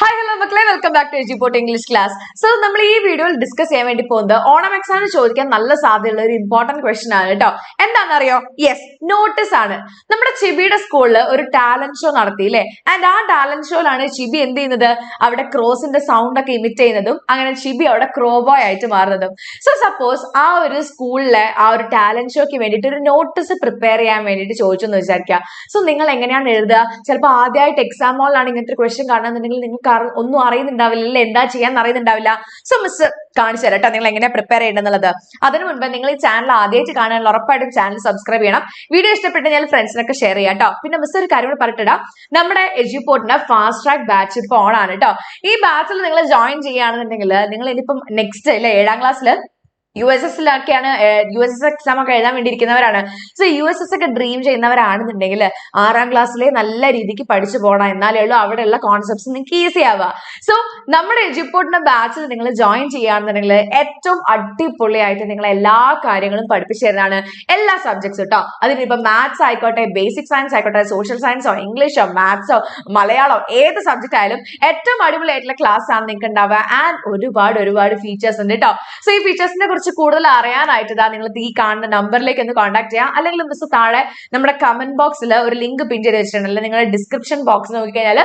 Hi hello മക്കളെ, welcome back to Eduport English class. So നമ്മൾ ഈ വീഡിയോയിൽ ഡിസ്കസ് ചെയ്യാൻ വേണ്ടി പോകുന്നത് ഓണം എക്സാമിന് ചോദിക്കാൻ നല്ല സാധ്യതയുള്ള ഒരു ഇമ്പോർട്ടന്റ് ക്വസ്റ്റൻ ആണ് കേട്ടോ. എന്താണെന്നറിയോ? യെസ്, നോട്ടീസ് ആണ്. നമ്മുടെ ചിബിയുടെ സ്കൂളിൽ ഒരു ടാലന്റ് ഷോ നടത്തിയില്ലേ? ആൻഡ് ആ ടാലന്റ് ഷോയിലാണ് ചിബി എന്ത് ചെയ്യുന്നത്? അവിടെ ക്രോസിന്റെ സൗണ്ട് ഒക്കെ ഇമിറ്റ് ചെയ്യുന്നതും അങ്ങനെ ചിബി അവിടെ ക്രോ ബോയ് ആയിട്ട് മാറുന്നതും. സോ സപ്പോസ് ആ ഒരു സ്കൂളിലെ ആ ഒരു ടാലന്റ് ഷോയ്ക്ക് വേണ്ടിയിട്ട് ഒരു നോട്ടീസ് പ്രിപ്പയർ ചെയ്യാൻ വേണ്ടിയിട്ട് ചോദിച്ചു എന്ന് വിചാരിക്കുക. സോ നിങ്ങൾ എങ്ങനെയാണ് എഴുതുക? ചിലപ്പോൾ ആദ്യമായിട്ട് എക്സാം ഹോളിലാണ് ഇങ്ങനത്തെ ഒരു ക്വസ്റ്റൻ കാണുന്നുണ്ടെങ്കിൽ നിങ്ങൾക്ക് ഒന്നും അറിയുന്നുണ്ടാവില്ല, അല്ലെ? എന്താ ചെയ്യാൻ അറിയുന്നുണ്ടാവില്ല. സോ മിസ് കാണിച്ചു തരാം കേട്ടോ നിങ്ങൾ എങ്ങനെ പ്രിപ്പയർ ചെയ്യേണ്ടത്. അതിനു മുൻപ് നിങ്ങൾ ഈ ചാനൽ ആദ്യമായിട്ട് കാണാനുള്ള ഉറപ്പായിട്ടും ചാനൽ സബ്സ്ക്രൈബ് ചെയ്യണം. വീഡിയോ ഇഷ്ടപ്പെട്ട് ഞാൻ ഫ്രണ്ട്സിനൊക്കെ ഷെയർ ചെയ്യാം കേട്ടോ. പിന്നെ മിസ് ഒരു കാര്യം കൂടെ പറഞ്ഞിട്ടാ, നമ്മുടെ എജ്യൂപോർട്ടിന്റെ ഫാസ്റ്റ് ട്രാക്ക് ബാച്ച് ഇപ്പൊ ഓൺ ആണ് കേട്ടോ. ഈ ബാച്ചിൽ നിങ്ങൾ ജോയിൻ ചെയ്യുകയാണെന്നുണ്ടെങ്കിൽ നിങ്ങൾ ഇനിയിപ്പം നെക്സ്റ്റ് അല്ലെ 7ാം ക്ലാസ്സിൽ USS എക്സാം ഒക്കെ എഴുതാൻ വേണ്ടി ഇരിക്കുന്നവരാണ്. സോ USS ഒക്കെ ഡ്രീം ചെയ്യുന്നവരാണെന്നുണ്ടെങ്കിൽ 6ാം ക്ലാസ്സിലെ നല്ല രീതിക്ക് പഠിച്ചു പോകണം. എന്നാലേ ഉള്ളൂ അവിടെയുള്ള കോൺസെപ്റ്റ്സ് നിങ്ങൾക്ക് ഈസി ആവുക. സോ നമ്മുടെ എജ്യൂപോർട്ടിന്റെ ബാച്ചിൽ നിങ്ങൾ ജോയിൻ ചെയ്യുകയാണെന്നുണ്ടെങ്കിൽ ഏറ്റവും അടിപൊളിയായിട്ട് നിങ്ങൾ എല്ലാ കാര്യങ്ങളും പഠിപ്പിച്ചു തരുന്നതാണ്. എല്ലാ സബ്ജക്ട്സും കേട്ടോ. അതിനിപ്പോ മാത്സ് ആയിക്കോട്ടെ, ബേസിക് സയൻസ് ആയിക്കോട്ടെ, സോഷ്യൽ സയൻസോ ഇംഗ്ലീഷോ മാത്സോ മലയാളോ ഏത് സബ്ജക്ട് ആയാലും ഏറ്റവും അടിപൊളിയായിട്ടുള്ള ക്ലാസ് ആണ് നിങ്ങൾക്ക് ഉണ്ടാവുക. ആൻഡ് ഒരുപാട് ഫീച്ചേഴ്സ് ഉണ്ട് കേട്ടോ. സോ ഈ ഫീച്ചേഴ്സിനെ കുറിച്ച് കൂടുതൽ അറിയാനായിട്ട് നിങ്ങൾ ഈ കാണുന്ന നമ്പറിലേക്ക് ഒന്ന് കോൺടാക്ട് ചെയ്യാം. അല്ലെങ്കിൽ മിസ് താഴെ നമ്മുടെ കമന്റ് ബോക്സിൽ ഒരു ലിങ്ക് പിൻ ചെയ്ത് വെച്ചിട്ടുണ്ട്. അല്ലെങ്കിൽ നിങ്ങളുടെ ഡിസ്ക്രിപ്ഷൻ ബോക്സ് നോക്കിക്കഴിഞ്ഞാൽ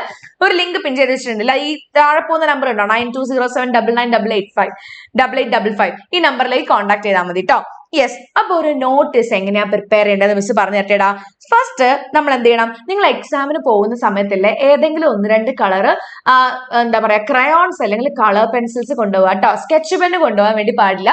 ഒരു ലിങ്ക് പിൻ ചെയ്ത് വെച്ചിട്ടുണ്ടല്ല. ഈ താഴെ പോകുന്ന നമ്പർ ഉണ്ടോ 9207998855 ഈ നമ്പറിലേക്ക് കോൺടാക്ട് ചെയ്താൽ മതി കേട്ടോ. യെസ്, അപ്പൊ ഒരു നോട്ടീസ് എങ്ങനെയാ പ്രിപ്പയർ ചെയ്യേണ്ടത് മിസ് പറഞ്ഞു തരട്ടേടാ. ഫസ്റ്റ് നമ്മൾ എന്ത് ചെയ്യണം? നിങ്ങൾ എക്സാമിന് പോകുന്ന സമയത്തല്ലേ ഏതെങ്കിലും 1-2 കളർ എന്താ പറയാ ക്രയോൺസ് അല്ലെങ്കിൽ കളർ പെൻസിൽസ് കൊണ്ടുപോകാം കേട്ടോ. സ്കെച്ച് പെൻ കൊണ്ടുപോകാൻ വേണ്ടി പാടില്ല.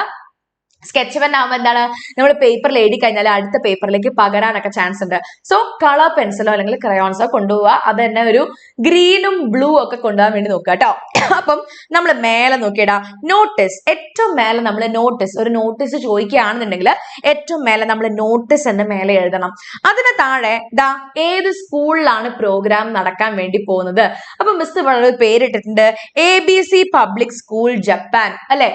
സ്കെച്ച് പെൻ ആകുമ്പോൾ എന്താണ്, നമ്മൾ പേപ്പറിൽ എഴുതി കഴിഞ്ഞാൽ അടുത്ത പേപ്പറിലേക്ക് പകരാനൊക്കെ ചാൻസ് ഉണ്ട്. സോ കളർ പെൻസിലോ അല്ലെങ്കിൽ ക്രയോൺസോ കൊണ്ടുപോവുക. അത് തന്നെ ഒരു ഗ്രീനും ബ്ലൂ ഒക്കെ കൊണ്ടുപോകാൻ വേണ്ടി നോക്കുക കേട്ടോ. അപ്പം നമ്മൾ മേലെ നോക്കിയിടാ നോട്ടീസ്. ഏറ്റവും മേലെ നമ്മൾ ഒരു നോട്ടീസ് ചോദിക്കുകയാണെന്നുണ്ടെങ്കിൽ ഏറ്റവും മേലെ നമ്മൾ നോട്ടീസ് എന്ന് മേലെ എഴുതണം. അതിന് താഴെ ഏത് സ്കൂളിലാണ് പ്രോഗ്രാം നടക്കാൻ വേണ്ടി പോകുന്നത്. അപ്പൊ മിസ് വളരെ പേരിട്ടിട്ടുണ്ട്, ABC പബ്ലിക് സ്കൂൾ ജപ്പാൻ അല്ലെ.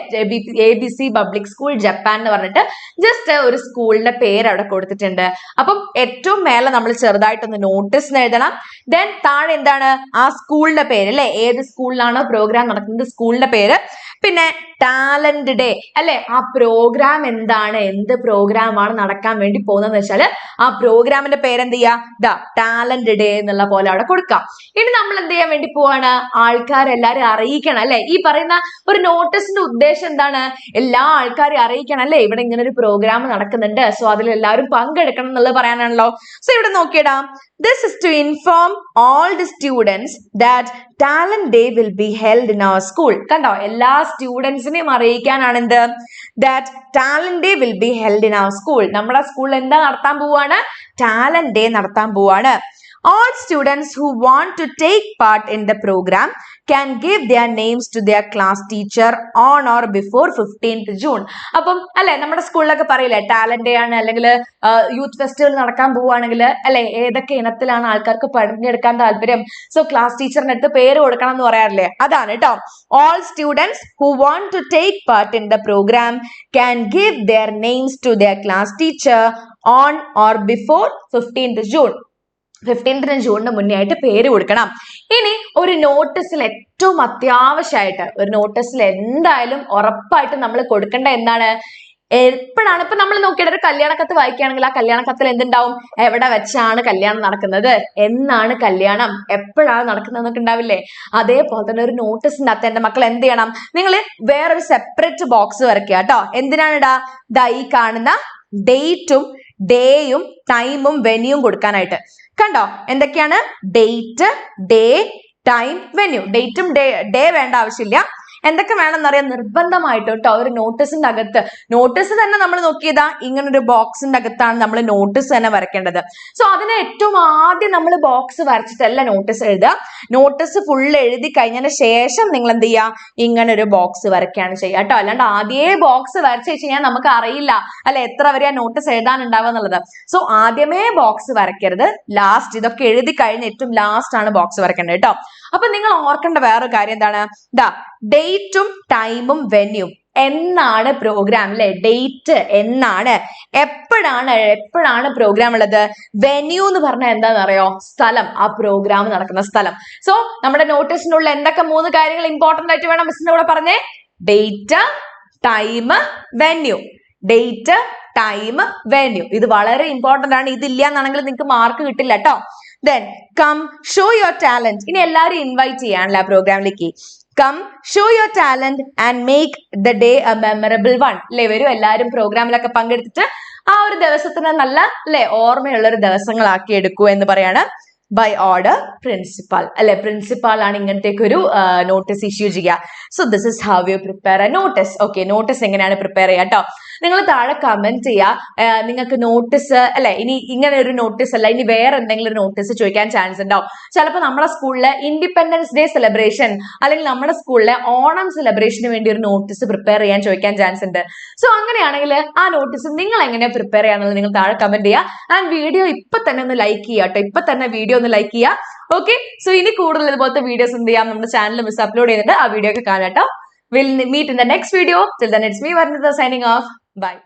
ABC പബ്ലിക് സ്കൂൾ ജപ്പാൻ എന്ന് പറഞ്ഞിട്ട് ജസ്റ്റ് ഒരു സ്കൂളിന്റെ പേര് അവിടെ കൊടുത്തിട്ടുണ്ട്. അപ്പം ഏറ്റവും മേലെ നമ്മൾ ചെറുതായിട്ടൊന്ന് നോട്ടീസ് എഴുതണം. ദെൻ താഴെ എന്താണ് ആ സ്കൂളിന്റെ പേര് അല്ലെ, ഏത് സ്കൂളിലാണോ പ്രോഗ്രാം നടക്കുന്നത് സ്കൂളിന്റെ പേര്. പിന്നെ ടാലന്റ് ഡേ അല്ലെ, ആ പ്രോഗ്രാം എന്താണ്, എന്ത് പ്രോഗ്രാമാണ് നടക്കാൻ വേണ്ടി പോകുന്നതെന്ന് വെച്ചാൽ ആ പ്രോഗ്രാമിന്റെ പേര് എന്ത് ചെയ്യാ ടാലന്റ് ഡേ എന്നുള്ള പോലെ അവിടെ കൊടുക്കാം. ഇനി നമ്മൾ എന്ത് ചെയ്യാൻ വേണ്ടി പോവാണ്? ആൾക്കാരെല്ലാരും അറിയിക്കണം അല്ലെ. ഈ പറയുന്ന ഒരു നോട്ടീസിന്റെ ഉദ്ദേശം എന്താണ്? എല്ലാ ആൾക്കാരും അറിയിക്കണം അല്ലെ, ഇവിടെ ഇങ്ങനെ ഒരു പ്രോഗ്രാം നടക്കുന്നുണ്ട്. സോ അതിൽ എല്ലാവരും പങ്കെടുക്കണം എന്നുള്ളത് പറയാനാണല്ലോ. സോ ഇവിടെ നോക്കിയിടാ, this is to inform all the students that talent day will be held in our school. കണ്ടോ, എല്ലാ സ്റ്റുഡൻസിനെയും അറിയിക്കാനാണ് എന്ത്, that talent day will be held in our school. നമ്മുടെ സ്കൂളിൽ എന്താ നടത്താൻ പോവാണ്? talent day നടത്താൻ പോവാണ്. All students who want to take part in the program can give their names to their class teacher on or before 15th June. അപ്പം അല്ലെ നമ്മുടെ സ്കൂളിലൊക്കെ പറയില്ലേ ടാലന്റ് ഡേ ആണ് അല്ലെങ്കിൽ യൂത്ത് ഫെസ്റ്റിവൽ നടക്കാൻ പോവുകയാണെങ്കിൽ അല്ലെ ഏതൊക്കെ ഇനത്തിലാണ് ആൾക്കാർക്ക് പങ്കെടുക്കാൻ താല്പര്യം. സോ ക്ലാസ് ടീച്ചറിന് അടുത്ത് പേര് കൊടുക്കണം എന്ന് പറയാറില്ലേ, അതാണ് കേട്ടോ. All students who want to take part in the program can give their names to their class teacher on or before 15th June. 15th ജൂണിന് മുന്നേ ആയിട്ട് പേര് കൊടുക്കണം. ഇനി ഒരു നോട്ടീസിൽ ഏറ്റവും അത്യാവശ്യമായിട്ട് ഒരു നോട്ടീസിൽ എന്തായാലും ഉറപ്പായിട്ടും നമ്മൾ കൊടുക്കേണ്ട എന്താണ്? എപ്പോഴാണ് ഇപ്പൊ നമ്മൾ നോക്കിയിട്ട് ഒരു കല്യാണക്കത്ത് വായിക്കുകയാണെങ്കിൽ ആ കല്യാണക്കത്തിൽ എന്തുണ്ടാവും? എവിടെ വെച്ചാണ് കല്യാണം നടക്കുന്നത്, എന്നാണ് കല്യാണം, എപ്പോഴാണ് നടക്കുന്നത് എന്നൊക്കെ ഉണ്ടാവില്ലേ? അതേപോലെ തന്നെ ഒരു നോട്ടീസിന്റെ അകത്ത് എന്റെ മക്കൾ എന്ത് ചെയ്യണം? നിങ്ങൾ വേറൊരു സെപ്പറേറ്റ് ബോക്സ് വരയ്ക്കുക കേട്ടോ. എന്തിനാണ് ഈ കാണുന്ന ഡേറ്റും ഡേയും ടൈമും വെന്യൂവും കൊടുക്കാനായിട്ട്. കണ്ടോ എന്തൊക്കെയാണ്? Date, day, time, venue. ഡേറ്റും ഡേ വേണ്ട ആവശ്യമില്ല. എന്തൊക്കെ വേണമെന്നറിയാൻ നിർബന്ധമായിട്ട് കേട്ടോ ഒരു നോട്ടീസിന്റെ അകത്ത്. നോട്ടീസ് തന്നെ നമ്മൾ നോക്കിയതാ ഇങ്ങനൊരു ബോക്സിന്റെ അകത്താണ് നമ്മൾ നോട്ടീസ് തന്നെ വരയ്ക്കേണ്ടത്. സോ അതിന് ഏറ്റവും ആദ്യം നമ്മൾ ബോക്സ് വരച്ചിട്ടല്ല നോട്ടീസ് എഴുതുക. നോട്ടീസ് ഫുൾ എഴുതി കഴിഞ്ഞതിന് ശേഷം നിങ്ങൾ എന്ത് ചെയ്യുക? ഇങ്ങനെ ഒരു ബോക്സ് വരയ്ക്കുകയാണ് ചെയ്യുക കേട്ടോ. അല്ലാണ്ട് ആദ്യമേ ബോക്സ് വരച്ച് കഴിഞ്ഞാൽ നമുക്ക് അറിയില്ല അല്ലെ എത്ര വരെ നോട്ടീസ് എഴുതാനുണ്ടാവുക എന്നുള്ളത്. സോ ആദ്യമേ ബോക്സ് വരയ്ക്കരുത്, ലാസ്റ്റ് ഇതൊക്കെ എഴുതി കഴിഞ്ഞ് ഏറ്റവും ലാസ്റ്റ് ആണ് ബോക്സ് വരയ്ക്കേണ്ടത് കേട്ടോ. അപ്പൊ നിങ്ങൾ ഓർക്കേണ്ട വേറൊരു കാര്യം എന്താണ്? ഡേറ്റും ടൈമും വെന്യൂം എന്നാണ് പ്രോഗ്രാം അല്ലെ, ഡേറ്റ് എന്നാണ്, എപ്പോഴാണ് പ്രോഗ്രാം ഉള്ളത്. വെന്യൂ എന്ന് പറഞ്ഞാൽ എന്താണെന്ന് അറിയോ, സ്ഥലം, ആ പ്രോഗ്രാം നടക്കുന്ന സ്ഥലം. സോ നമ്മുടെ നോട്ടീസിനുള്ള എന്തൊക്കെ 3 കാര്യങ്ങൾ ഇമ്പോർട്ടന്റ് ആയിട്ട് വേണം മിസ്സിന്റെ കൂടെ പറഞ്ഞേ. Date, time, venue. Date, time, venue. ഇത് വളരെ ഇമ്പോർട്ടന്റ് ആണ്. ഇതില്ല എന്നാണെങ്കിൽ നിങ്ങൾക്ക് മാർക്ക് കിട്ടില്ല കേട്ടോ. Then come show your talent. ഇനി എല്ലാവരും ഇൻവൈറ്റ് ചെയ്യാനല്ലേ ആ പ്രോഗ്രാമിലേക്ക്. Come show your talent and make the day a memorable one. അല്ലെ, വരും എല്ലാവരും പ്രോഗ്രാമിലൊക്കെ പങ്കെടുത്തിട്ട് ആ ഒരു ദിവസത്തിന് നല്ല അല്ലെ ഓർമ്മയുള്ള ഒരു ദിവസങ്ങളാക്കി എടുക്കൂ എന്ന് പറയാണ്. ബൈ ഓർഡർ പ്രിൻസിപ്പാൾ അല്ലെ, പ്രിൻസിപ്പാൾ ആണ് ഇങ്ങനത്തേക്ക് ഒരു നോട്ടീസ് ഇഷ്യൂ ചെയ്യുക. So this is how you prepare A notice. Okay, notice എങ്ങനെയാണ് പ്രിപ്പയർ ചെയ്യുക കേട്ടോ. നിങ്ങൾ താഴെ കമന്റ് ചെയ്യുക. നിങ്ങൾക്ക് നോട്ടീസ് അല്ലെ, ഇനി ഇങ്ങനെ ഒരു നോട്ടീസ് അല്ല, ഇനി വേറെ എന്തെങ്കിലും ഒരു നോട്ടീസ് ചോദിക്കാൻ ചാൻസ് ഉണ്ടാവും. ചിലപ്പോൾ നമ്മുടെ സ്കൂളിലെ ഇൻഡിപെൻഡൻസ് ഡേ സെലിബ്രേഷൻ അല്ലെങ്കിൽ നമ്മുടെ സ്കൂളിലെ ഓണം സെലിബ്രേഷന് വേണ്ടി ഒരു നോട്ടീസ് പ്രിപ്പയർ ചെയ്യാൻ ചോദിക്കാൻ ചാൻസ് ഉണ്ട്. സോ അങ്ങനെയാണെങ്കിൽ ആ നോട്ടീസ് നിങ്ങൾ എങ്ങനെ പ്രിപ്പയർ ചെയ്യാന്നുള്ളത് നിങ്ങൾ താഴെ കമന്റ് ചെയ്യുക. ആൻഡ് വീഡിയോ ഇപ്പൊ തന്നെ ഒന്ന് ലൈക്ക് ചെയ്യുക കേട്ടോ. ഇപ്പൊ തന്നെ വീഡിയോ ഒന്ന് ലൈക്ക് ചെയ്യുക. ഓക്കെ, സോ ഇനി കൂടുതൽ ഇതുപോലത്തെ വീഡിയോസ് എന്ത് ചെയ്യാം, നമ്മുടെ ചാനൽ മിസ് അപ്ലോഡ് ചെയ്യുന്നുണ്ട്. ആ വീഡിയോ ഒക്കെ കാണാം കേട്ടോ. We'll meet in the next video. Till then, it's me, Varnita, signing off. Bye.